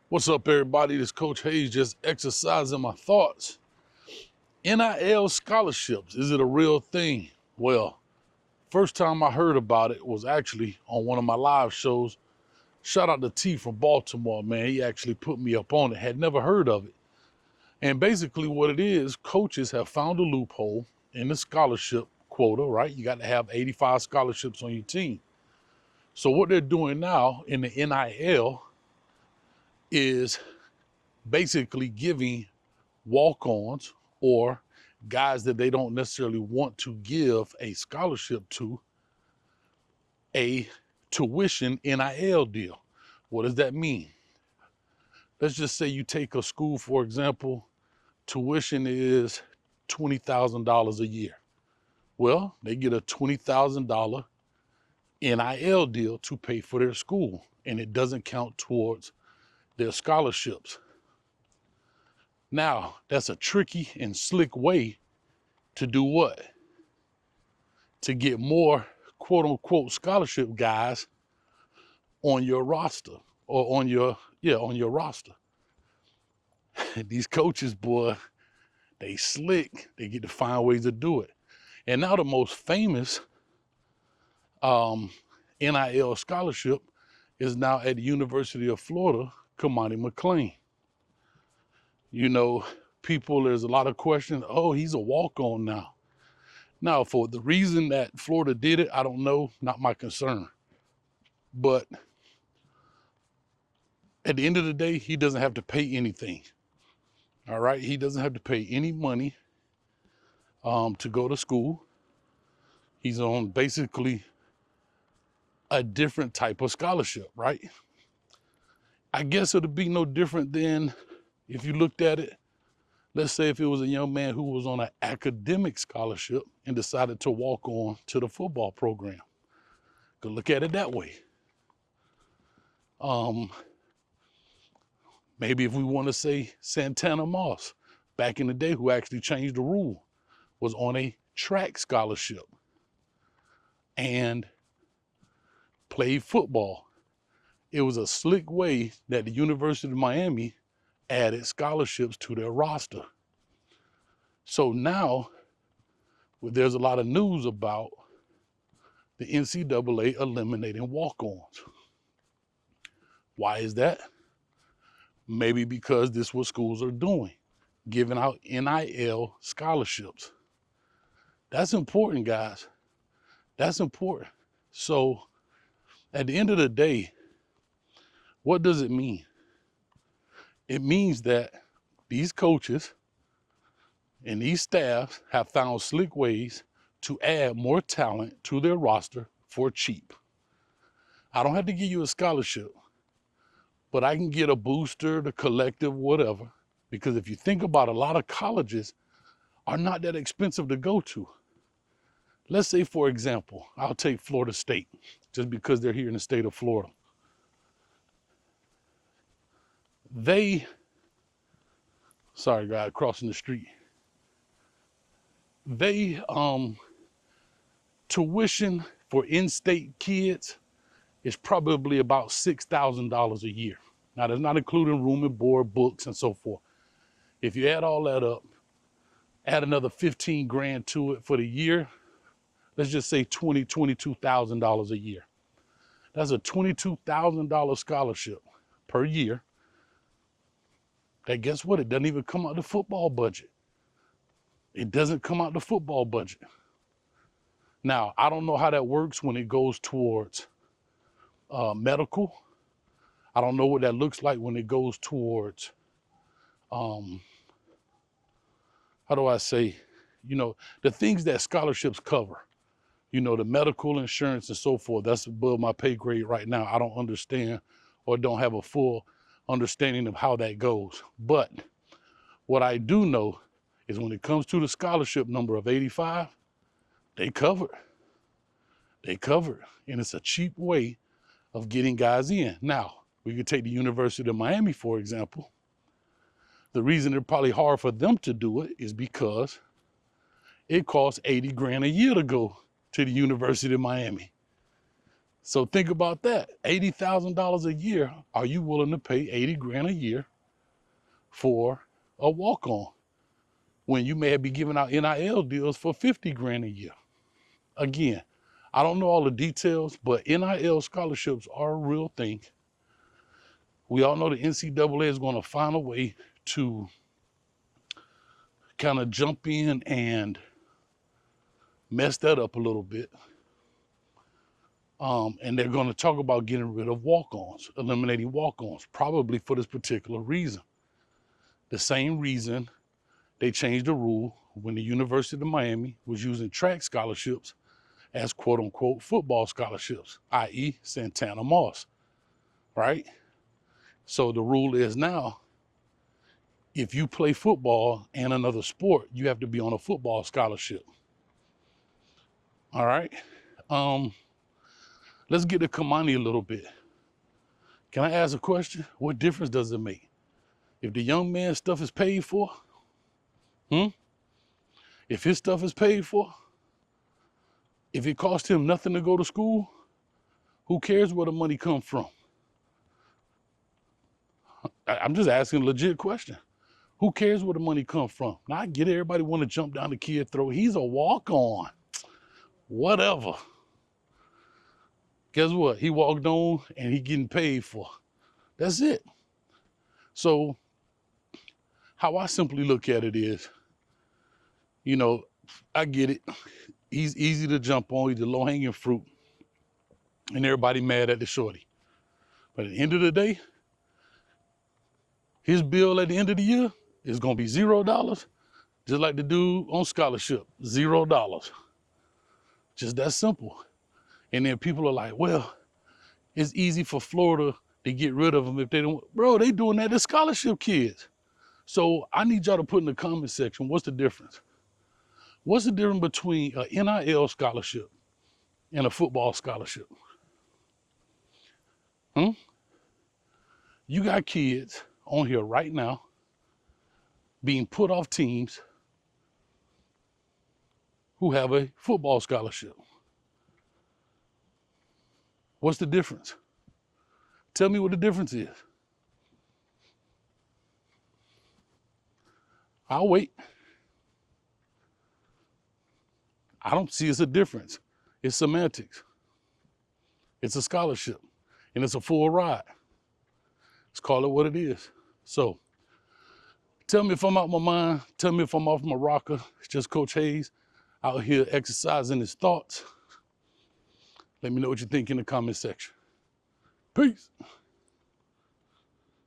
What's up, everybody? This Coach Hayes just exercising my thoughts. NIL scholarships, is it a real thing? Well, first time I heard about it was actually on one of my live shows. Shout out to T from Baltimore, man. He actually put me up on it. Had never heard of it. And basically what it is, coaches have found a loophole in the scholarship quota, right? You got to have 85 scholarships on your team. So what they're doing now in the NIL is basically giving walk-ons or guys that they don't necessarily want to give a scholarship to a tuition NIL deal. What does that mean? Let's just say you take a school, for example, tuition is $20,000 a year. Well, they get a $20,000 NIL deal to pay for their school, and it doesn't count towards their scholarships. Now, that's a tricky and slick way to do what? To get more quote unquote scholarship guys on your roster or on your roster. These coaches, boy, they slick. They get to find ways to do it. And now the most famous NIL scholarship is now at the University of Florida, Kamani McLean. You know, there's a lot of questions. Oh, he's a walk-on now. Now, for the reason that Florida did it, I don't know, not my concern. But at the end of the day, he doesn't have to pay anything. All right, he doesn't have to pay any money to go to school. He's on basically a different type of scholarship, right? I guess it'll be no different than if you looked at it. Let's say if it was a young man who was on an academic scholarship and decided to walk on to the football program. Could look at it that way. Maybe if we want to say Santana Moss, back in the day, who actually changed the rule, was on a track scholarship and played football. It was a slick way that the University of Miami added scholarships to their roster. So now, there's a lot of news about the NCAA eliminating walk-ons. Why is that? Maybe because this is what schools are doing, giving out NIL scholarships. That's important, guys. That's important. So at the end of the day, what does it mean? It means that these coaches and these staffs have found slick ways to add more talent to their roster for cheap. I don't have to give you a scholarship, but I can get a booster, the collective, whatever. Because if you think about it, a lot of colleges are not that expensive to go to. Let's say, for example, I'll take Florida State, just because they're here in the state of Florida. Sorry, guy, crossing the street. Tuition for in-state kids is probably about $6,000 a year. Now, that's not including room and board, books, and so forth. If you add all that up, add another 15 grand to it for the year, let's just say $22,000 a year. That's a $22,000 scholarship per year. That, guess what? It doesn't even come out the football budget. It doesn't come out the football budget. Now, I don't know how that works when it goes towards medical. I don't know what that looks like when it goes towards, how do I say, the things that scholarships cover, the medical insurance and so forth. That's above my pay grade right now. I don't understand or don't have a full understanding of how that goes. But what I do know is when it comes to the scholarship number of 85, they cover it. They cover it. And it's a cheap way of getting guys in. Now, we could take the University of Miami, for example. The reason it's probably hard for them to do it is because it costs 80 grand a year to go to the University of Miami. So think about that. $80,000 a year. Are you willing to pay 80 grand a year for a walk-on when you may be giving out NIL deals for 50 grand a year? Again, I don't know all the details, but NIL scholarships are a real thing. We all know the NCAA is going to find a way to kind of jump in and mess that up a little bit. And they're going to talk about getting rid of walk-ons, eliminating walk-ons, probably for this particular reason. The same reason they changed the rule when the University of Miami was using track scholarships as quote unquote football scholarships, i.e. Santana Moss, right? So the rule is now, if you play football and another sport, you have to be on a football scholarship. All right. Let's get to Kamani a little bit. Can I ask a question? What difference does it make? If the young man's stuff is paid for, if his stuff is paid for, if it costs him nothing to go to school, who cares where the money comes from? I'm just asking a legit question. Who cares where the money comes from? Now I get it, everybody want to jump down the kid's throat. He's a walk-on, whatever. Guess what? He walked on and he getting paid for. That's it. So how I simply look at it is, you know, I get it. He's easy to jump on. He's the low-hanging fruit. And everybody mad at the shorty. But at the end of the day, his bill at the end of the year is going to be $0, just like the dude on scholarship, $0. Just that simple. And then people are like, well, it's easy for Florida to get rid of them if they don't. Bro, they doing that to scholarship kids. So I need y'all to put in the comment section, what's the difference? What's the difference between an NIL scholarship and a football scholarship? You got kids on here right now being put off teams who have a football scholarship. What's the difference? Tell me what the difference is. I'll wait. I don't see it's a difference. It's semantics. It's a scholarship, and it's a full ride. Let's call it what it is. So, tell me if I'm out my mind. Tell me if I'm off my rocker. It's just Coach Hayes out here exercising his thoughts. Let me know what you think in the comment section. Peace.